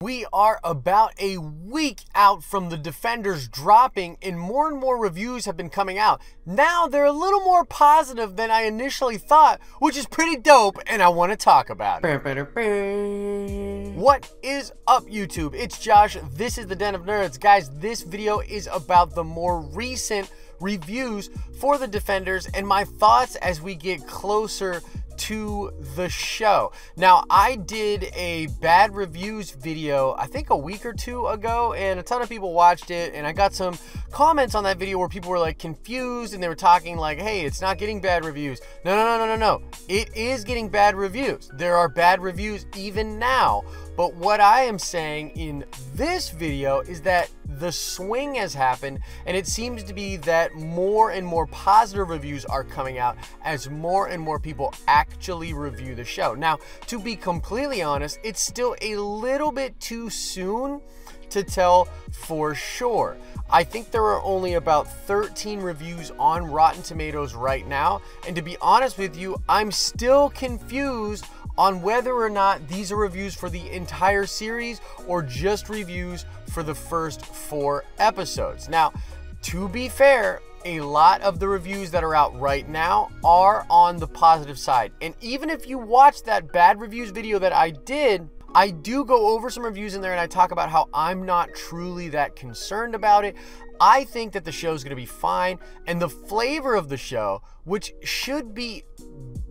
We are about a week out from the Defenders dropping, and more reviews have been coming out. Now they're a little more positive than I initially thought, which is pretty dope, and I want to talk about it. What is up, YouTube? It's Josh. This is the Den of Nerds. Guys, this video is about the more recent reviews for the Defenders and my thoughts as we get closer to the show. Now, I did a bad reviews video, I think a week or two ago, and a ton of people watched it, and I got some comments on that video where people were like confused, and they were talking like, hey, it's not getting bad reviews. No. It is getting bad reviews. There are bad reviews even now. But what I am saying in this video is that the swing has happened, and it seems to be that more and more positive reviews are coming out as more and more people actually review the show. Now, to be completely honest, it's still a little bit too soon to tell for sure. I think there are only about 13 reviews on Rotten Tomatoes right now, and to be honest with you, I'm still confused on whether or not these are reviews for the entire series or just reviews for the first 4 episodes. Now, to be fair, a lot of the reviews that are out right now are on the positive side. And even if you watch that bad reviews video that I did, I do go over some reviews in there and I talk about how I'm not truly that concerned about it. I think that the show's gonna be fine, and the flavor of the show, which should be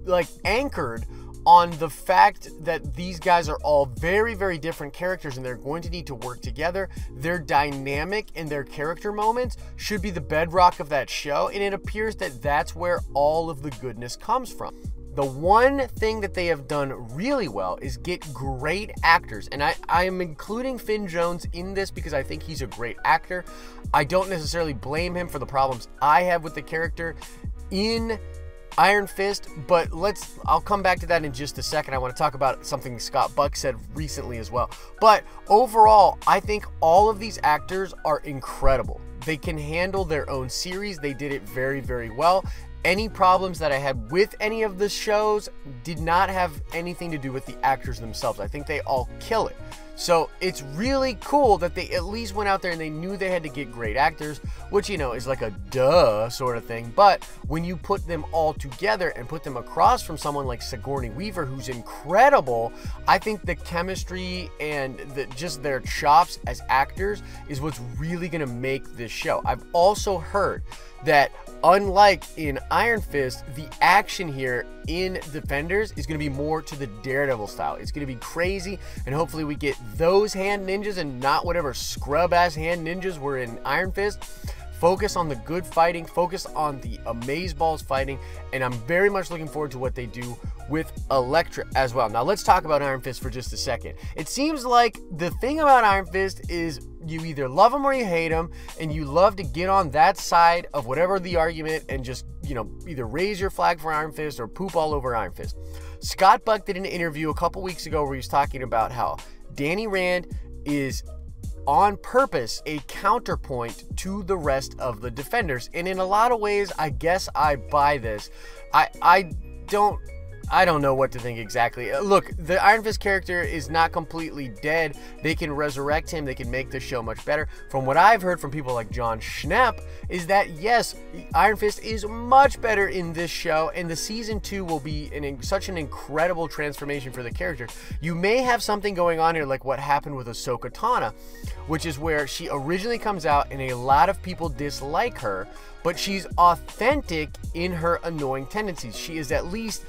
like anchored on the fact that these guys are all very different characters and they're going to need to work together. Their dynamic and their character moments should be the bedrock of that show, and it appears that that's where all of the goodness comes from. The one thing that they have done really well is get great actors, and I am including Finn Jones in this because I think he's a great actor. I don't necessarily blame him for the problems I have with the character in Iron Fist, but I'll come back to that in just a second. I want to talk about something Scott Buck said recently as well. But overall, I think all of these actors are incredible. They can handle their own series. They did it very well. Any problems that I had with any of the shows did not have anything to do with the actors themselves. I think they all kill it. So it's really cool that they at least went out there and they knew they had to get great actors, which, you know, is like a duh sort of thing. But when you put them all together and put them across from someone like Sigourney Weaver, who's incredible, I think the chemistry and just their chops as actors is what's really gonna make this show. I've also heard that unlike in Iron Fist, the action here in Defenders is going to be more to the Daredevil style. It's going to be crazy, and hopefully we get those hand ninjas and not whatever scrub-ass hand ninjas were in Iron Fist. Focus on the good fighting, focus on the amazeballs fighting, and I'm very much looking forward to what they do with Elektra as well. Now let's talk about Iron Fist for just a second. It seems like the thing about Iron Fist is you either love him or you hate him, and you love to get on that side of whatever the argument and just, you know, either raise your flag for Iron Fist or poop all over Iron Fist. Scott Buck did an interview a couple weeks ago where he was talking about how Danny Rand is on purpose a counterpoint to the rest of the Defenders, and in a lot of ways I guess I buy this. I don't know what to think exactly. Look, the Iron Fist character is not completely dead. They can resurrect him. They can make the show much better. From what I've heard from people like Jon Schnepp is that, yes, Iron Fist is much better in this show, and the season 2 will be such an incredible transformation for the character. You may have something going on here like what happened with Ahsoka Tano, which is where she originally comes out and a lot of people dislike her, but she's authentic in her annoying tendencies. She is at least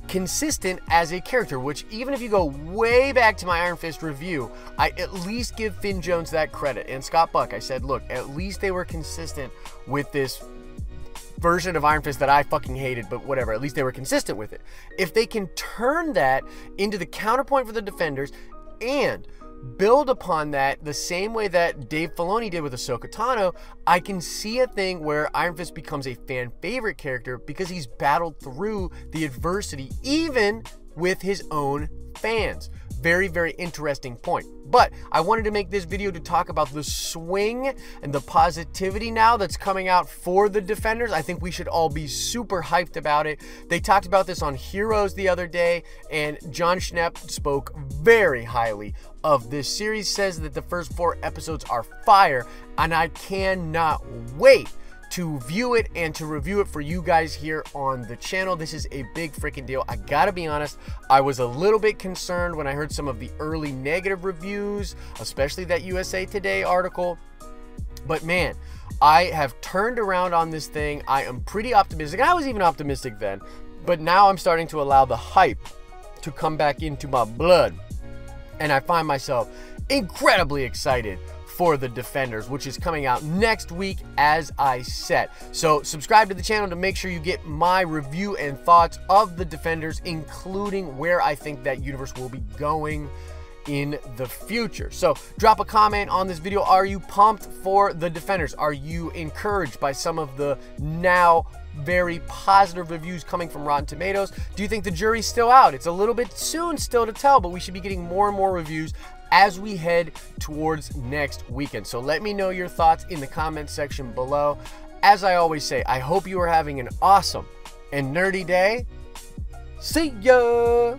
consistent as a character, which even if you go way back to my Iron Fist review, I at least give Finn Jones that credit. And Scott Buck, I said, look, at least they were consistent with this version of Iron Fist that I fucking hated, but whatever, at least they were consistent with it. If they can turn that into the counterpoint for the Defenders and build upon that the same way that Dave Filoni did with Ahsoka Tano, I can see a thing where Iron Fist becomes a fan favorite character because he's battled through the adversity even with his own fans. very, very interesting point. But I wanted to make this video to talk about the swing and the positivity now that's coming out for the Defenders. I think we should all be super hyped about it. They talked about this on Heroes the other day, and Jon Schnepp spoke very highly of this series, says that the first 4 episodes are fire, and I cannot wait to view it and to review it for you guys here on the channel. This is a big freaking deal. I gotta be honest, I was a little bit concerned when I heard some of the early negative reviews, especially that USA Today article. But man, I have turned around on this thing. I am pretty optimistic. I was even optimistic then, but now I'm starting to allow the hype to come back into my blood. And I find myself incredibly excited for the Defenders, which is coming out next week, as I said. So subscribe to the channel to make sure you get my review and thoughts of the Defenders, including where I think that universe will be going in the future. So drop a comment on this video. Are you pumped for the Defenders? Are you encouraged by some of the now very positive reviews coming from Rotten Tomatoes? Do you think the jury's still out? It's a little bit soon still to tell, but we should be getting more and more reviews as we head towards next weekend. So let me know your thoughts in the comment section below. As I always say, I hope you are having an awesome and nerdy day. See ya!